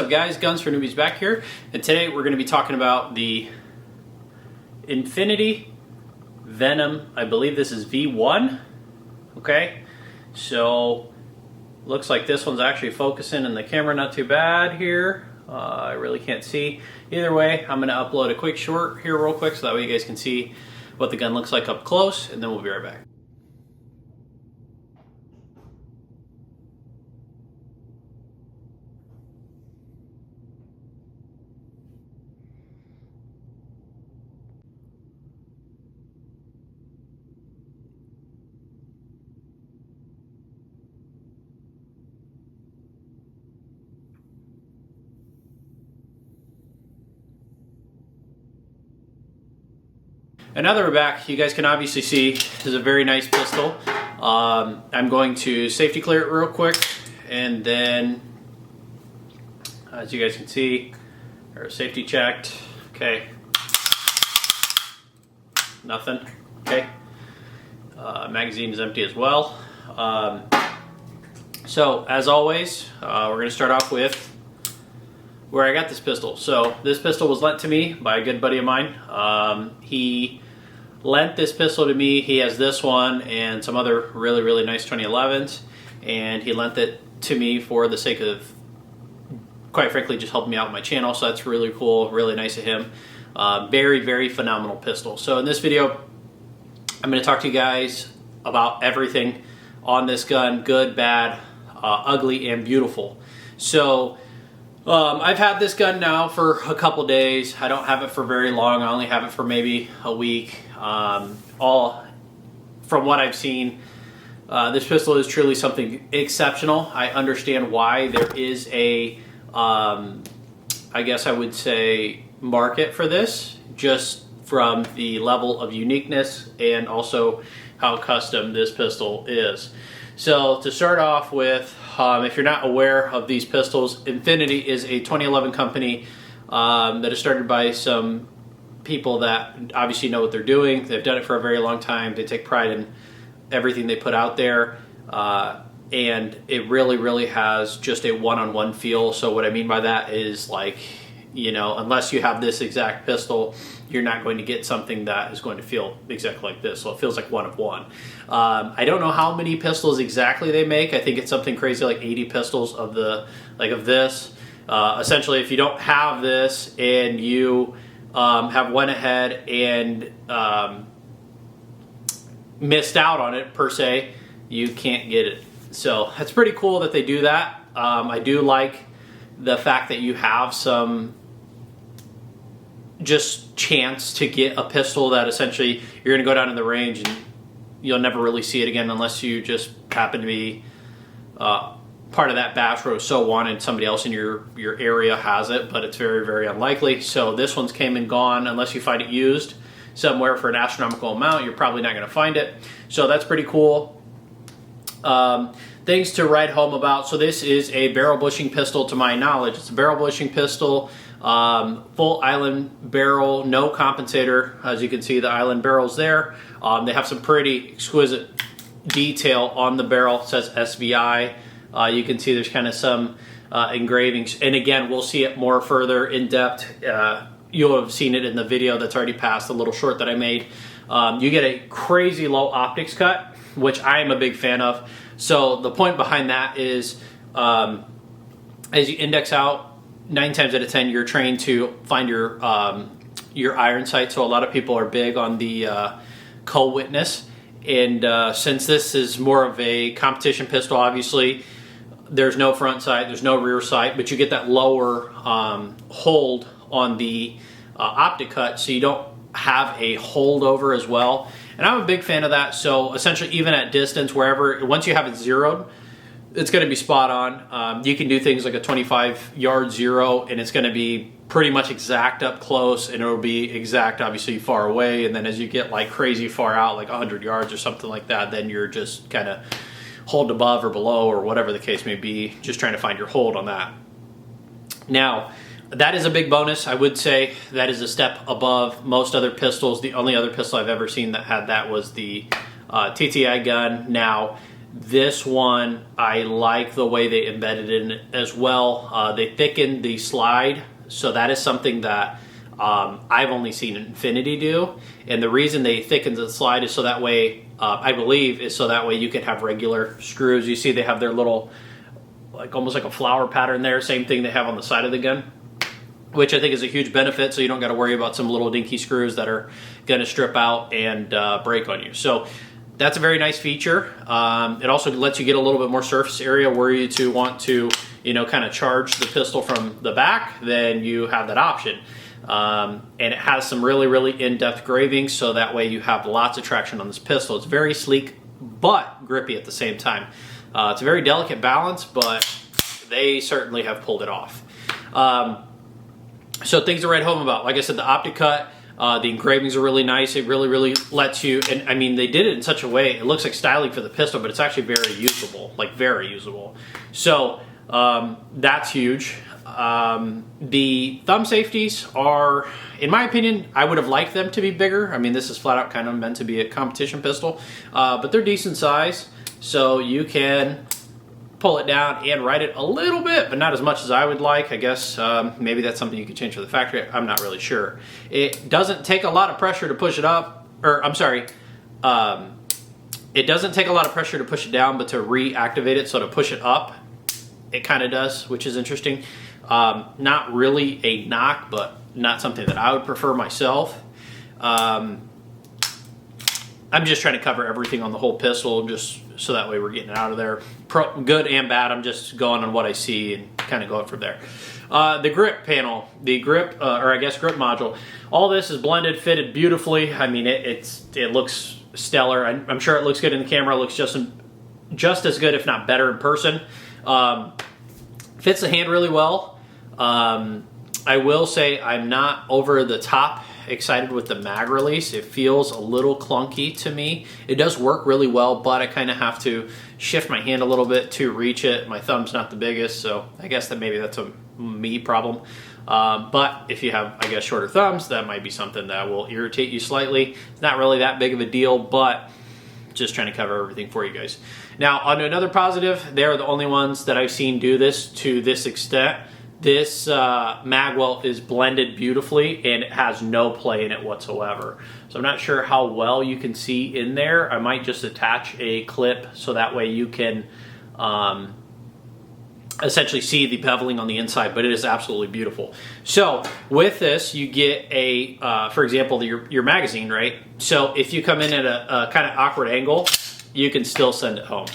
up guys, Guns for Newbies back here, and today we're going to be talking about the Infinity Venom, I believe this is V1, okay, so looks like this one's actually focusing in the camera not too bad here. I really can't see. Either way, I'm going to upload a quick short here real quick so that way you guys can see what the gun looks like up close, and then we'll be right back. And now that we're back, you guys can obviously see this is a very nice pistol. I'm going to safety clear it real quick, and then as you guys can see, or safety checked, okay, nothing, okay. Magazine is empty as well. So as always, we're going to start off with where I got this pistol. So this pistol was lent to me by a good buddy of mine. He lent this pistol to me. He has this one and some other really nice 2011s, and he lent it to me for the sake of, quite frankly, just helping me out with my channel. So that's really cool, really nice of him. Very phenomenal pistol. So in this video, I'm going to talk to you guys about everything on this gun, good, bad, ugly, and beautiful. So I've had this gun now for a couple days. I don't have it for very long. I only have it for maybe a week. All from what I've seen, this pistol is truly something exceptional. I understand why there is a, I guess I would say, market for this, just from the level of uniqueness and also how custom this pistol is. So to start off with, if you're not aware of these pistols, Infinity is a 2011 company that is started by some people that obviously know what they're doing. They've done it for a very long time. They take pride in everything they put out there, and it really has just a one-on-one feel. So what I mean by that is, like, you know, unless you have this exact pistol, you're not going to get something that is going to feel exactly like this. So it feels like one of one. I don't know how many pistols exactly they make. I think it's something crazy like 80 pistols of this. Essentially, if you don't have this and you have went ahead and missed out on it per se, you can't get it. So it's pretty cool that they do that. I do like the fact that you have some just chance to get a pistol that essentially you're going to go down in the range and you'll never really see it again unless you just happen to be part of that batch where it was so wanted, somebody else in your area has it, but it's very unlikely. So this one's came and gone. Unless you find it used somewhere for an astronomical amount, you're probably not going to find it. So that's pretty cool. Things to write home about. So this is a barrel bushing pistol to my knowledge. It's a barrel bushing pistol, full island barrel, no compensator. As you can see, the island barrel's there. They have some pretty exquisite detail on the barrel. It says SVI. You can see there's kind of some engravings. And again, we'll see it more further in depth. You'll have seen it in the video that's already passed, the little short that I made. You get a crazy low optics cut, which I am a big fan of. So the point behind that is, as you index out, 9 times out of 10, you're trained to find your iron sight. So a lot of people are big on the co-witness. And since this is more of a competition pistol, obviously, there's no front sight, there's no rear sight, but you get that lower hold on the optic cut, so you don't have a holdover as well. And I'm a big fan of that. So essentially, even at distance, wherever, once you have it zeroed, it's going to be spot on. You can do things like a 25-yard zero, and it's going to be pretty much exact up close, and it'll be exact, obviously, far away. And then as you get like crazy far out, like 100 yards or something like that, then you're just kind of hold above or below or whatever the case may be, just trying to find your hold on that. Now, that is a big bonus. I would say that is a step above most other pistols. The only other pistol I've ever seen that had that was the TTI gun. Now, This one, I like the way they embedded it in as well. They thickened the slide, so that is something that I've only seen Infinity do. And the reason they thickened the slide is so that way, I believe, is so that way you can have regular screws. You see they have their little, like almost like a flower pattern there. Same thing they have on the side of the gun, which I think is a huge benefit, so you don't got to worry about some little dinky screws that are going to strip out and break on you. So that's a very nice feature. It also lets you get a little bit more surface area were you to want to, kind of charge the pistol from the back, then you have that option. And it has some really, really in-depth gravings, so that way you have lots of traction on this pistol. It's very sleek, but grippy at the same time. It's a very delicate balance, but they certainly have pulled it off. So things to write home about. Like I said, the optic cut, the engravings are really nice. It really, really lets you, and I mean, they did it in such a way, it looks like styling for the pistol, but it's actually very usable, like very usable. So that's huge. The thumb safeties are, in my opinion, I would have liked them to be bigger. I mean, this is flat out kind of meant to be a competition pistol, but they're decent size, so you can pull it down and ride it a little bit, but not as much as I would like. I guess maybe that's something you could change for the factory. I'm not really sure. It doesn't take a lot of pressure to push it up, or I'm sorry, it doesn't take a lot of pressure to push it down, but to reactivate it, so to push it up, it kind of does, which is interesting. Not really a knock, but not something that I would prefer myself. I'm just trying to cover everything on the whole pistol, just so that way we're getting it out of there. Good and bad, I'm just going on what I see and kind of going from there. The grip panel, the grip, or I guess grip module, all this is blended, fitted beautifully. I mean, it looks stellar. I'm sure it looks good in the camera. It looks just as good, if not better, in person. Fits the hand really well. I will say I'm not over the top excited with the mag release. It feels a little clunky to me. It does work really well, but I kind of have to shift my hand a little bit to reach it. My thumb's not the biggest, so I guess that maybe that's a me problem. But if you have, I guess, shorter thumbs, that might be something that will irritate you slightly. It's not really that big of a deal, but just trying to cover everything for you guys. Now, on to another positive, they're the only ones that I've seen do this to this extent. This Magwell is blended beautifully, and it has no play in it whatsoever. So I'm not sure how well you can see in there. I might just attach a clip so that way you can essentially see the beveling on the inside, but it is absolutely beautiful. So with this, you get a, for example, your magazine, right? So if you come in at a kind of awkward angle, you can still send it home.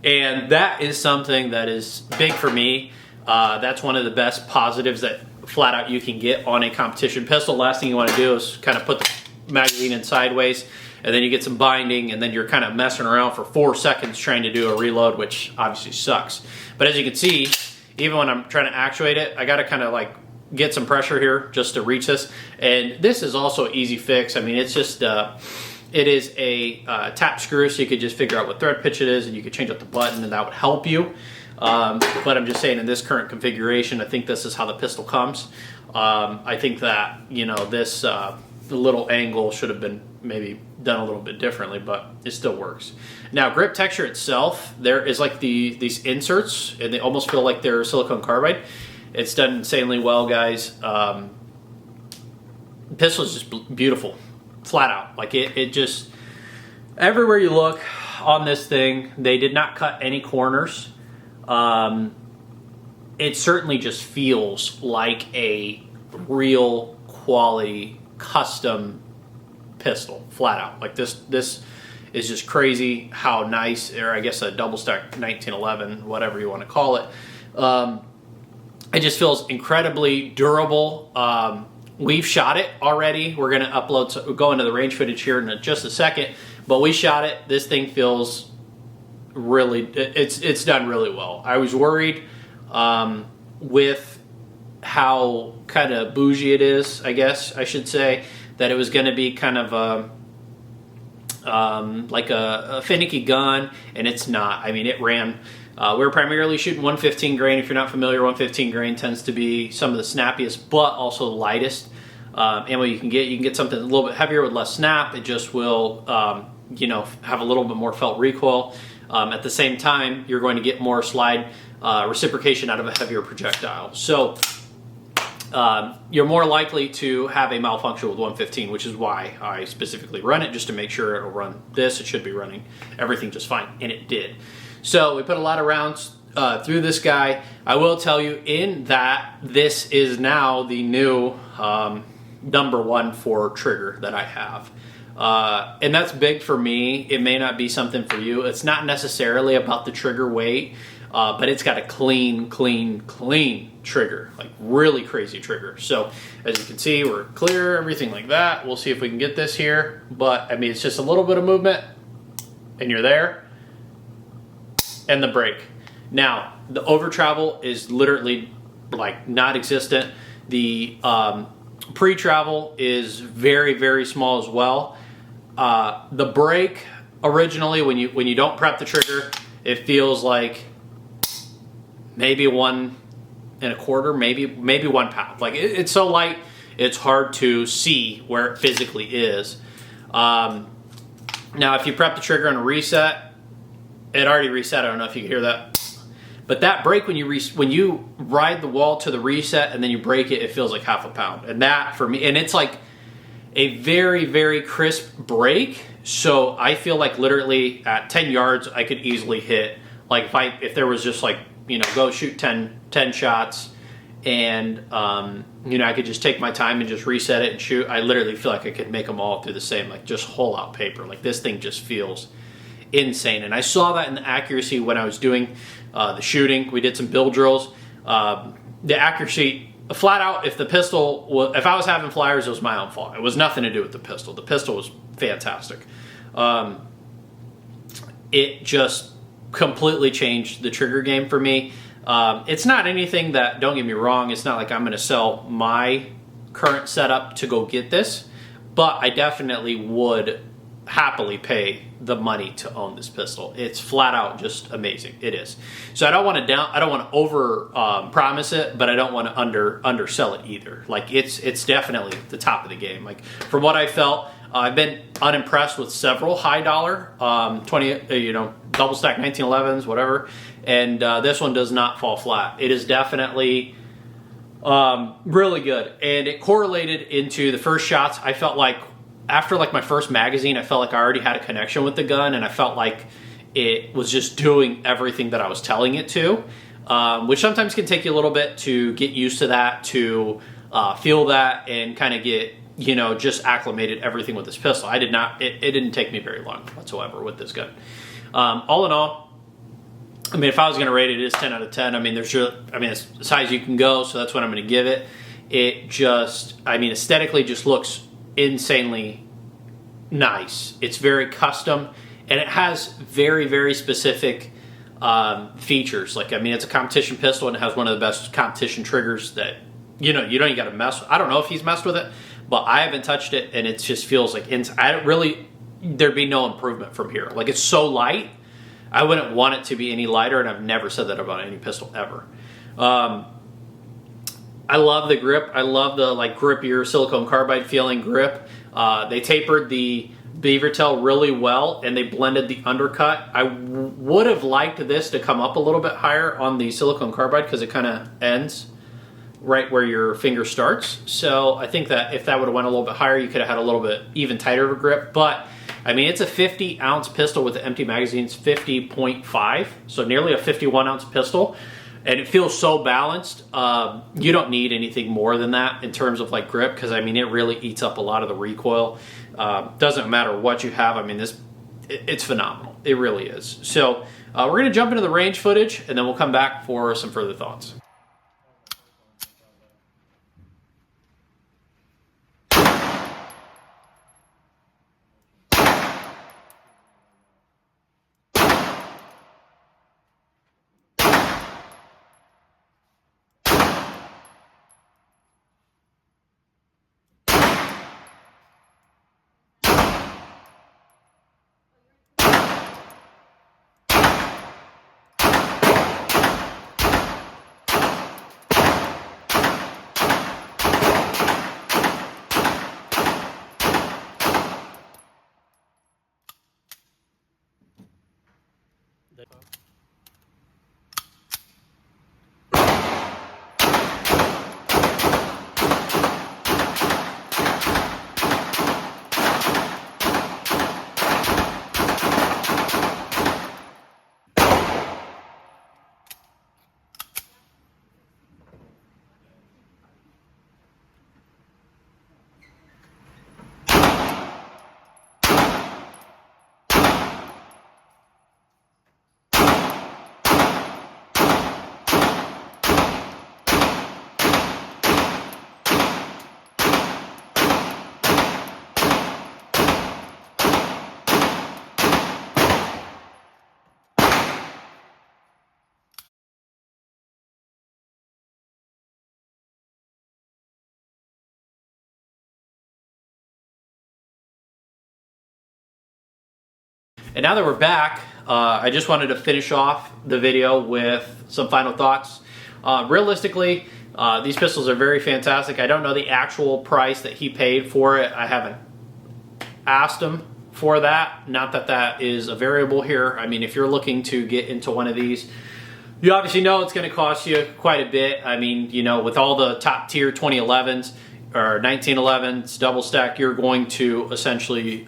And that is something that is big for me. That's one of the best positives that flat out you can get on a competition pistol. Last thing you want to do is kind of put the magazine in sideways, and then you get some binding, and then you're kind of messing around for 4 seconds trying to do a reload, which obviously sucks. But as you can see, even when I'm trying to actuate it, I got to kind of like get some pressure here just to reach this. And this is also an easy fix. I mean, it's just, it is a tap screw, so you could just figure out what thread pitch it is, and you could change up the button, and that would help you. But I'm just saying, in this current configuration, I think this is how the pistol comes. I think that, this little angle should have been maybe done a little bit differently, but it still works. Now, grip texture itself, there is like these inserts, and they almost feel like they're silicone carbide. It's done insanely well, guys. The pistol is just beautiful, flat out. Like it just, everywhere you look on this thing, they did not cut any corners. It certainly just feels like a real quality custom pistol, flat out. Like this is just crazy how nice, or I guess a double stack 1911, whatever you want to call it. It just feels incredibly durable. We've shot it already. We're going to upload, go into the range footage here in just a second, but we shot it. This thing feels really, it's done really well. I was worried with how kind of bougie it is, I guess I should say, that it was going to be kind of like a finicky gun, and it's not. I mean, it ran. We're primarily shooting 115 grain. If you're not familiar, 115 grain tends to be some of the snappiest, but also the lightest ammo you can get. You can get something a little bit heavier with less snap. It just will, have a little bit more felt recoil. At the same time, you're going to get more slide reciprocation out of a heavier projectile. So you're more likely to have a malfunction with 115, which is why I specifically run it, just to make sure it'll run this. It should be running everything just fine, and it did. So we put a lot of rounds through this guy. I will tell you in that this is now the new number one for trigger that I have. And that's big for me. It may not be something for you. It's not necessarily about the trigger weight, but it's got a clean trigger, like really crazy trigger. So as you can see, we're clear, everything like that. We'll see if we can get this here. But I mean, it's just a little bit of movement and you're there. And the brake. Now, the over travel is literally like not existent. The pre-travel is very small as well. The brake originally, when you don't prep the trigger, it feels like maybe 1 1/4, maybe 1 pound. Like it's so light, it's hard to see where it physically is. Now, if you prep the trigger on a reset, it already reset. I don't know if you can hear that. But that brake, when you ride the wall to the reset and then you brake it, it feels like 1/2 pound. And that for me, and it's like a very crisp brake. So I feel like literally at 10 yards, I could easily hit, like if there was just like, you know, go shoot 10 shots and, you know, I could just take my time and just reset it and shoot. I literally feel like I could make them all through the same, like just hole out paper. Like this thing just feels insane. And I saw that in the accuracy when I was doing the shooting. We did some build drills. The accuracy, flat out, if I was having flyers, it was my own fault. It was nothing to do with the pistol. The pistol was fantastic. It just completely changed the trigger game for me. It's not anything that, don't get me wrong, it's not like I'm going to sell my current setup to go get this, but I definitely would happily pay the money to own this pistol. It's flat out just amazing. It is. So I don't want to over promise it, but I don't want to undersell it either. Like it's definitely the top of the game. Like from what I felt, I've been unimpressed with several high dollar 20 double stack 1911s, whatever, and this one does not fall flat. It is definitely really good, and it correlated into the first shots. I felt like after like my first magazine, I felt like I already had a connection with the gun, and I felt like it was just doing everything that I was telling it to, which sometimes can take you a little bit to get used to that, to feel that, and kind of get, you know, just acclimated everything with this pistol. It didn't take me very long whatsoever with this gun. All in all, I mean, if I was going to rate it, it is 10 out of 10. I mean, it's as high as you can go, so that's what I'm going to give it. It just, I mean, aesthetically just looks insanely nice. It's very custom, and it has very specific features. Like, I mean, it's a competition pistol, and it has one of the best competition triggers that, you don't even got to mess with. I don't know if he's messed with it, but I haven't touched it, and it just feels like there'd be no improvement from here. Like, it's so light, I wouldn't want it to be any lighter, and I've never said that about any pistol ever. I love the grip. I love the like grippier silicone carbide feeling grip. They tapered the beaver tail really well, and they blended the undercut. I would have liked this to come up a little bit higher on the silicone carbide because it kind of ends right where your finger starts. So I think that if that would have went a little bit higher, you could have had a little bit even tighter of a grip. But I mean, it's a 50-ounce pistol with the empty magazine's 50.5, so nearly a 51-ounce pistol. And it feels so balanced. You don't need anything more than that in terms of like grip, because I mean, it really eats up a lot of the recoil. Doesn't matter what you have. I mean, it's phenomenal. It really is. So we're going to jump into the range footage, and then we'll come back for some further thoughts. And now that we're back, I just wanted to finish off the video with some final thoughts. Realistically, these pistols are very fantastic. I don't know the actual price that he paid for it. I haven't asked him for that. Not that that is a variable here. I mean, if you're looking to get into one of these, you obviously know it's going to cost you quite a bit. I mean, you know, with all the top tier 2011s or 1911s double stack, you're going to essentially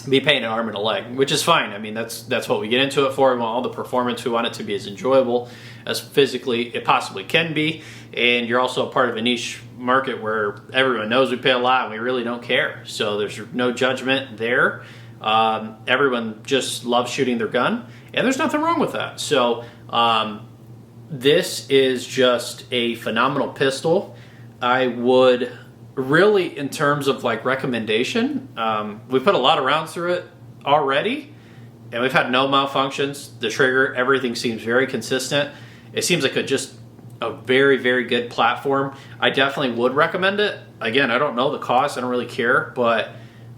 be paying an arm and a leg, which is fine. I mean, that's what we get into it for. We want all the performance. We want it to be as enjoyable as physically it possibly can be. And you're also a part of a niche market where everyone knows we pay a lot and we really don't care. So there's no judgment there. Everyone just loves shooting their gun, and there's nothing wrong with that. So this is just a phenomenal pistol. I would really, in terms of like recommendation, we put a lot of rounds through it already, and we've had no malfunctions. The trigger, everything seems very consistent. It seems like a very, very good platform. I definitely would recommend it. Again, I don't know the cost. I don't really care, but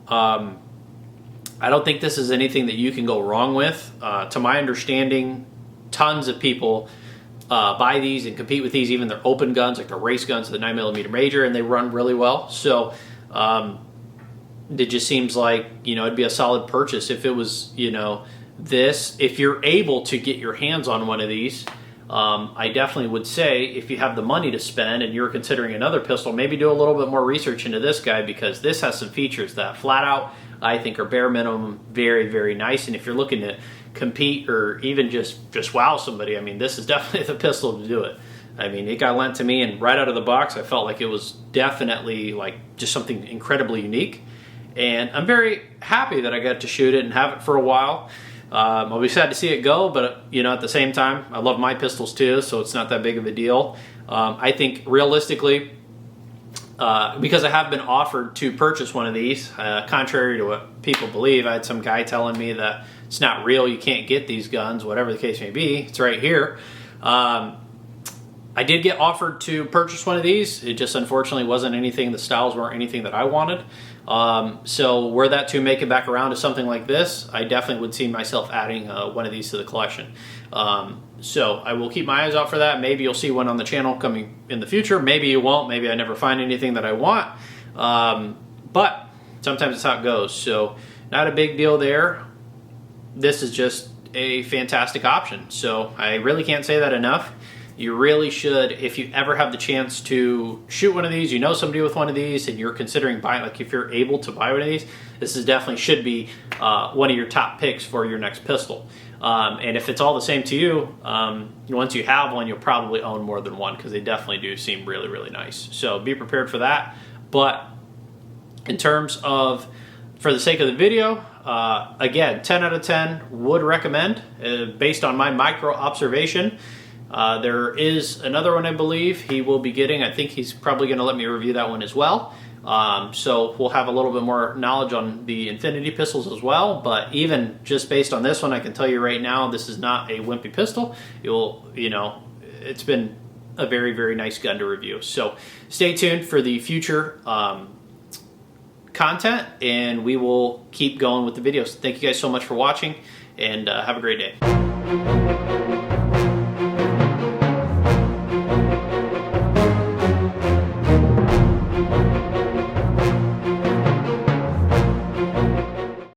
I don't think this is anything that you can go wrong with. To my understanding, tons of people buy these and compete with these, even their open guns, like the race guns, the 9mm Major, and they run really well. So it just seems like, you know, it'd be a solid purchase if it was, you know, this. If you're able to get your hands on one of these, I definitely would say if you have the money to spend and you're considering another pistol, maybe do a little bit more research into this guy, because this has some features that flat out I think are bare minimum very, very nice. And if you're looking to compete or even just wow somebody, I mean, this is definitely the pistol to do it. I mean, it got lent to me, and right out of the box I felt like it was definitely like just something incredibly unique. And I'm very happy that I got to shoot it and have it for a while. I'll be sad to see it go, but you know, at the same time, I love my pistols too, so it's not that big of a deal. I think realistically, because I have been offered to purchase one of these, contrary to what people believe, I had some guy telling me that it's not real, you can't get these guns, whatever the case may be. It's right here. I did get offered to purchase one of these. It just unfortunately wasn't anything, the styles weren't anything that I wanted. So were that to make it back around to something like this, I definitely would see myself adding one of these to the collection. So I will keep my eyes out for that. Maybe you'll see one on the channel coming in the future. Maybe you won't. Maybe I never find anything that I want. But sometimes it's how it goes. So not a big deal there. This is just a fantastic option. So I really can't say that enough. You really should, if you ever have the chance to shoot one of these, you know somebody with one of these, and you're considering buying, like if you're able to buy one of these, this is definitely should be one of your top picks for your next pistol. And if it's all the same to you, once you have one, you'll probably own more than one, because they definitely do seem really, really nice. So be prepared for that. But in terms of, for the sake of the video, again, 10 out of 10 would recommend, based on my micro observation. There is another one I believe he will be getting. I think he's probably going to let me review that one as well. So we'll have a little bit more knowledge on the Infinity pistols as well. But even just based on this one, I can tell you right now, this is not a wimpy pistol. You know, it's been a very, very nice gun to review. So stay tuned for the future content, and we will keep going with the videos. Thank you guys so much for watching, and have a great day.